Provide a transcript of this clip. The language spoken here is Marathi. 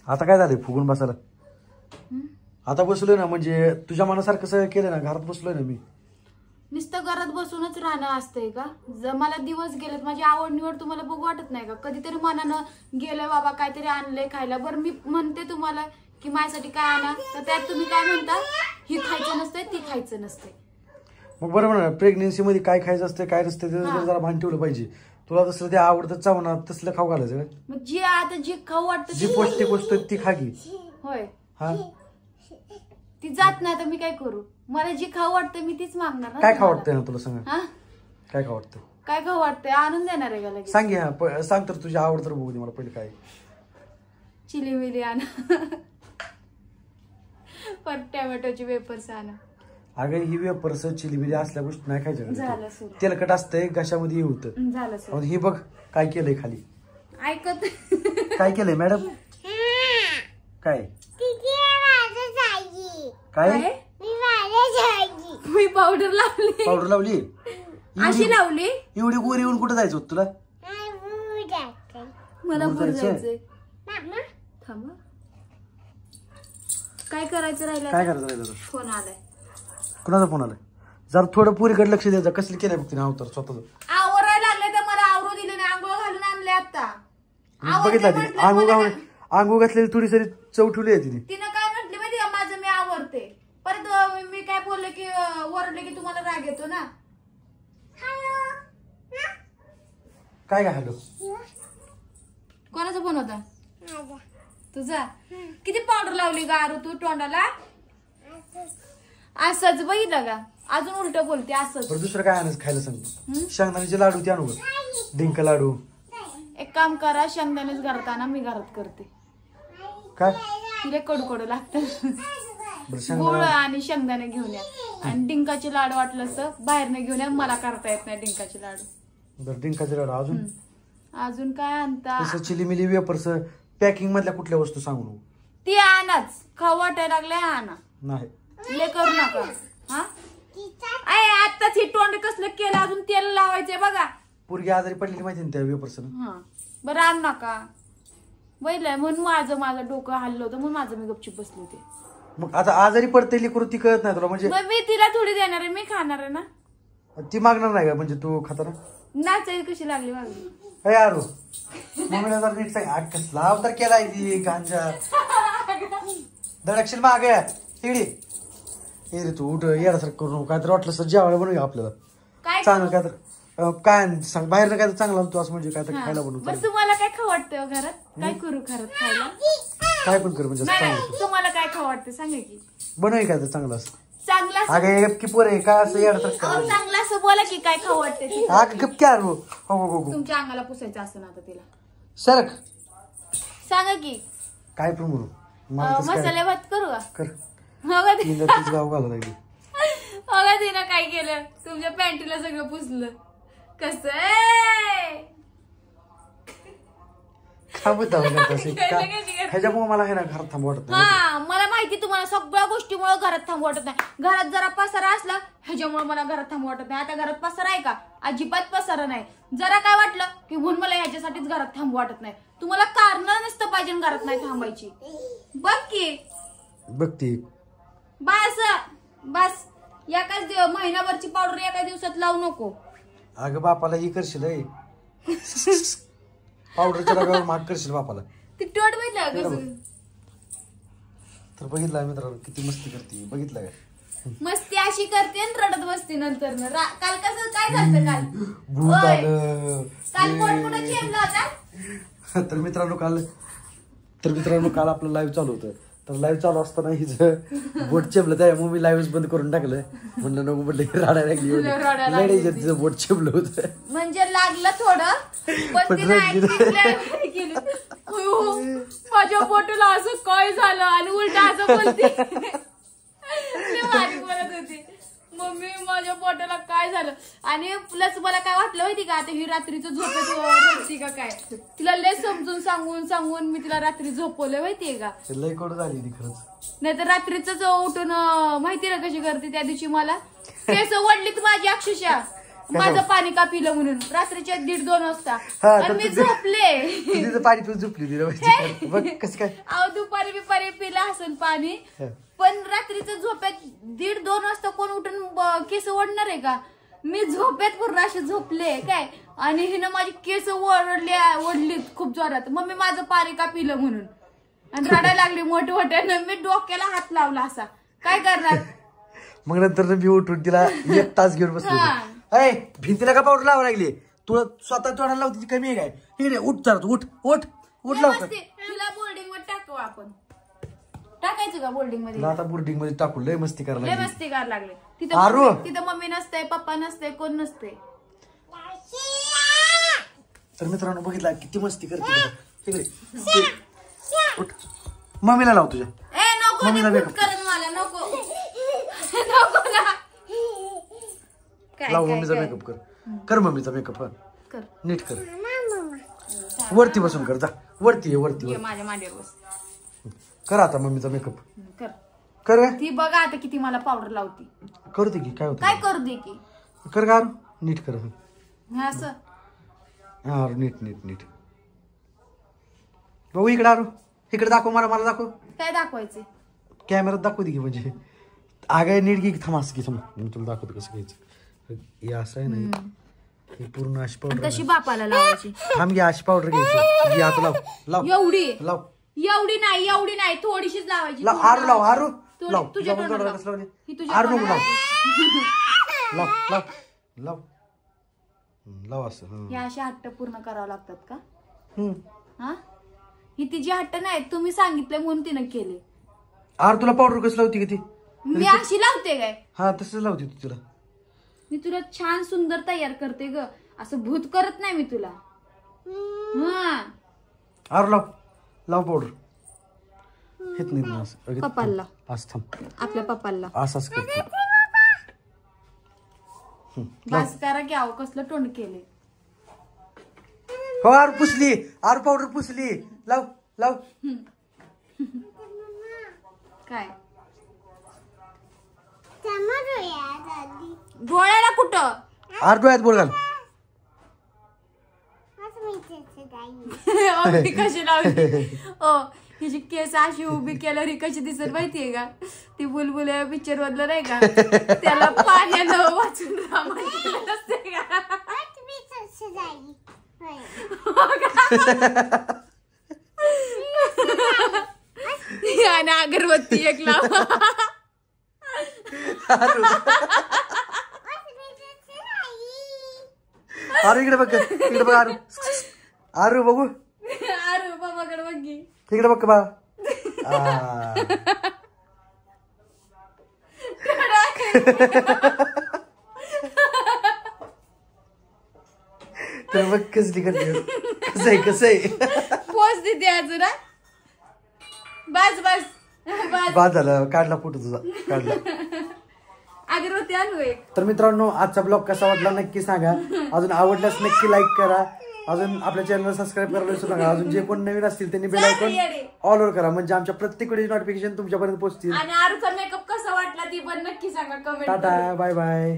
आता काय झालंय फुगून बसायला? आता बसलोय ना, म्हणजे तुझ्या मनासारखं सगळं केलं ना, घरात बसलोय ना मी. नुसतं घरात बसूनच राहणं असतंय का? जर मला दिवस गेलेत, माझी आवड निवड तुम्हाला बघू वाटत नाही का? कधीतरी मनानं गेलं बाबा काहीतरी आणलंय खायला, बरं मी म्हणते तुम्हाला की माझ्यासाठी काय आणा, तर त्यात तुम्ही काय म्हणता, ही खायचं नसतंय ती खायचं नसतंय. मग बरोबर ना, प्रेग्नेन्सी मध्ये काय खायचं असतं काय नसतं त्याचं जरा भान ठेवलं पाहिजे. तुला तसलं ते आवडतं चावणार तसलं खाऊ घालायचं का? मग जी आता जी खाऊ वाटतं जी पौष्टिक वस्तू ती खा की. होय, हा ती जात नाही तर मी काय करू? मला जी खाऊ वाटतं मी तीच मागणार ना. काय खाऊ वाटतंय ना तुला? सांग हा, काय खाऊ वाटतं? काय खाऊ वाटतंय आणून देणार आहे का लगेच? सांग की. हा सांग तर, तुझी आवड तर बघू दे मला पहिले. काय? चिली मिली आणा, पर टोमॅटोची वेफर्स आणा. अगं ही वेपर्स चिलीबिली असल्या गोष्टी नाही झालं खायच्या. सुरू. तेलकट असतंय, घशामध्ये हे होतं. झालं सर. ही बघ काय केलंय खाली. ऐकत काय केलंय मॅडम? काय काय मी पावडर लावली. पावडर लावली? अशी लावली? एवढी गोरी येऊन कुठं जायचं होतं तुला? मला दूर दूर जायचंय? जायचंय. थांबा, काय करायचं राहिलं? काय करायचं राहिलं? फोन आलाय. कुणाचा फोन आलाय? जरा थोडं पुरीकडे लक्ष द्यायचं. कसलं केलंय बघ तिने अवतार स्वतःच. आवरायला लागले तर मला आवरू दिले नाही, आंघोळ घालून आणले आता. बघितला तिने आंघोळ घातलेली थोडी सरी चव ठेवली आहे तिने. तिनं काय म्हटली माहिती का, माझं मी आवरते. परत मी काय बोलले की ओरडले की तुम्हाला राग येतो ना. काय काय हॅलो? कोणाचा फोन होता? तुझा. किती पावडर लावली का आरू तू तोंडाला? असंच बघितलं का, अजून उलट बोलते असंच. दुसरं काय आणायचं खायला सांग. शेंगदाण्याचे लाडू ते आणू का? डिंक लाडू. एक काम करा, शेंगदाणेच घरात आणा, मी घरात करते. काय तिला कडू कडू लागतं. बरं गुळ शेंगदाणा आणि शेंगदाणे घेऊन या, आणि डिंकाचे लाडू वाटलं असतं बाहेरने घेऊन या, मला करता येत नाही डिंकाचे लाडू. बरं डिंकाचे लाडू. अजून अजून काय आणता? तसं चिली मिली वेपर्स पॅकिंग मधल्या कुठल्या वस्तू सांगू नको. ती आणाच, खाऊ वाटायला लागले आणा, नाही ले करू नका. हा आताच हे तोंड कसलं केलं, अजून तेल लावायचंय बघा. पोरगी आजारी पडलेली माहिती ना त्या वेपर्स. हा बरं आण नका. बघितलंय म्हणून माझं डोकं हल्लं होतं, म्हणून माझं मी गपचूप बसले होते. मग आता आजारी पडते लेकरू, ती कळत नाही तुला? म्हणजे मग मी तिला थोडी देणार आहे, मी खाणार आहे ना. ती मागणार नाही का? म्हणजे तू खाताना नाचायला कशी लागली मागली? अरे यारो मम्मीला जर नीट सांग. कसला अवतार केलाय ती गांजा धडकशील माग तिडी. हे रे तू उठ, येण्यासारखं करू नको. काहीतरी वाटलं सर जेवायला बनवूया आपल्याला काय चांगलं. काय तर काय सांग बाहेर काय तर चांगलं तू असं म्हणजे काय तर खायला बनवू. बस तुम्हाला काय खाऊ वाटतं घरात? काय करू घरात खायला? काय पण कर म्हणजे चांगलं तुम्हाला काय खाऊ वाटतं सांगा की. बनव काय तर चांगलं असं. चांगलं अगं की पोर आहे काय असं येण्यासारखं. चांगलं असं बोला की काय खाऊ वाटतं. अगं गप क्या हो हो हो. तुमच्या अंगाला पुसायचं असं ना आता तिला. सरक सांगा की काय पण म्हणू. मसाले भात करू का? कर. बघा तीच गाव घाला लागली. बघा तिनं काय केलं, तुमच्या पॅन्टीला सगळं पुसलं. कसं ह्याच्यामुळे मला हे ना घरात थांबू वाटत नाही. हा मला माहिती, तुम्हाला सगळ्या गोष्टीमुळे घरात थांबू वाटत नाही. घरात जरा पसारा असला ह्याच्यामुळे मला घरात थांबू वाटत नाही. आता घरात पसारा आहे का? अजिबात पसारा नाही. जरा काय वाटलं की म्हणून मला ह्याच्यासाठीच घरात थांबू वाटत नाही. तुम्हाला कारण नसतं पाहिजे घरात नाही थांबायची. बघ की बघती बस बस, एकाच महिनाभरची पावडर एका दिवसात लावू नको. अगं बापाला ही करशील पावडरच्या डब्यावर माग करशील बापाला. ती टोट बघितलं कसं? तर बघितलं मित्रांनो किती मस्ती करते. बघितलं का? मस्ती अशी करते आणि रडत बसते नंतर. काल कसं काय झालं? काल भूत आलं. काल पोट कुठं चेपला होता? तर मित्रांनो काल आपलं लाईव्ह चालू होतं. तर लाईव्ह चालू असताना हिचं बोट चेपलं, त्यामुळे मी लाईव्ह बंद करून टाकलं. म्हणलं नको म्हटलं रडायला लागली. बोट चेपलं होतं म्हणजे लागलं थोडं, पण तिने ऍक्टिंग केली. माझ्या बोटाला असं काय झालं आणि उलट असं बोलते. भारी बोलत होती मम्मी, माझ्या पोटाला काय झालं. आणि प्लस मला काय वाटलं माहिती का, आता ही रात्रीचं झोपेत रडती का काय. तिला लय समजून सांगून मी तिला रात्री झोपवलं माहितीये का. लय कडू झाली ती खरंच. नाही तर रात्रीच उठून माहिती ना कशी करते. त्या दिवशी मला केस वडलीत माझी अक्षरशः. माझं पाणी का पिलं म्हणून रात्रीच्या 1:30-2 वाजता हा, आणि तर मी तुझं- झोपले. तिचं पाणी पिऊन झोपली तिला बघ कसं काय. अहो दुपारी बिपारी पिलं असेल पाणी पण रात्रीचं झोपेत 1:30-2 वाजता कोण उठून केस ओढणार आहे का. मी झोपेत पूर्ण असे झोपले काय आणि हिनं माझी केस ओढलीत खूप जोरात. मग मी माझं पाणी का पिलं म्हणून आणि रडायला लागली मोठमोठ्यानं. मी डोक्याला हात लावला असा. काय करणार. मग नंतर मी उठून तिला 1 तास घेऊन बसलो. अय भिंतीला का पावडर लावा लागली. तुला स्वतः तोंडाला लावती कमी आहे काय. ठीक आहे उठ चालत उठ उठ उठ लवकर. तिला बोर्डिंग मध्ये टाकू आपण. टाकायचं का बोर्डिंग मध्ये. आता बोर्डिंग मध्ये टाकू लय मस्ती करायला लय लागली. मस्ती करायला लागले. आरू. तिथं मम्मी नसते पप्पा नसते कोण नसते. तर मित्रांनो बघितला किती मस्ती करते तिकडे. उठ मम्मीला लाव तुझ्या. ए नको मम्मीला ते makeup फूट करत मला नको. नको ना. काय लाव काय मम्मीचा काय. मेकअप कर मम्मीचा मेकअप कर नीट कर. वरती बसून कर जा. वरती ये वरती ये माझ्या मांडीवर बस. कर आता मम्मीचा मेकअप कर. कर ती बघा आता किती मला पावडर लावती. करू दे की काय होतं. काय करू दे की. कर का नीट कर. हे असं हा नीट नीट नीट. बघू इकडे आरू. इकडे दाखव मला मला दाखव. काय दाखवायचे. कॅमेरात दाखवते की म्हणजे आगाय नीट घे थांब असं की थांब मी तुला दाखवतो कसं घ्यायचं. हे असं आहे ना हे पूर्ण अशी पावडर तशी बापाला लावायची. थांब घे अशी पावडर घ्यायची. घे आता लाव लाव एवढी लाव एवढी नाही थोडीशीच लावायची. लाव आरू लाव आरू लाव तुझ्या तुझ्या तोंडाला कसं लावले ही तुझ्या आरू नको तोंडाला. लाव लाव लाव लाव लाव असं. हे असे हट्ट पूर्ण करावं लागतात का. हम्म. हा ही तिची हट्ट नाही तुम्ही सांगितलं म्हणून तिनं केले. आरू तुला पावडर कसं लावते की ती. मी अशी लावते काय. हा तसंच लावते तू तुला. मी तुला छान सुंदर तयार करते ग. असं भूत करत नाही मी तुला. हा आरू लाव लाव पावडर. हेच नाही ना असं पप्पाला असं थांब आपल्या पप्पाला असंच करते. बस करा की अहो कसलं तोंड केले. हो आरू पुसली आरू पावडर पुसली लाव लाव. काय डोळ्याला कुठं. आरू डोळ्यात बोल घाल. मी कशी लावली. ओ हिची केस अशी उभी केल्यावर ही कशी दिसत माहितीये का. ती बुलबुल पिक्चर मधलं नाही का त्याला पाण्यानं वाचून नसते का. आणि अगरबत्ती एक लाव. आरू इकडे बघ इकडे बघ आरू आरू बघू अरे बाबाकडे बघ की. इकडे बघ बा. तर बघ कसली करते कसं आहे कसं आहे. पोच देते अजून हा? बस बस बस. बाद झालं काढला फोटो तुझा काढला. अगरबत्ती आणू एक. तर मित्रांनो आजचा ब्लॉग कसा वाटला नक्की सांगा. अजून आवडल्यास नक्की लाईक करा. अजून आपल्या चॅनलला सबस्क्राईब करायला विसरू नका. अजून जे कोण नवीन असतील त्यांनी बेल आयकॉन ऑल ओव्हर करा म्हणजे आमच्या प्रत्येक व्हिडिओ नोटिफिकेशन तुमच्यापर्यंत पोहोचतील. आणि आरूचा मेकअप कसा वाटला ती पण नक्की सांगा कमेंट. Tata bye bye.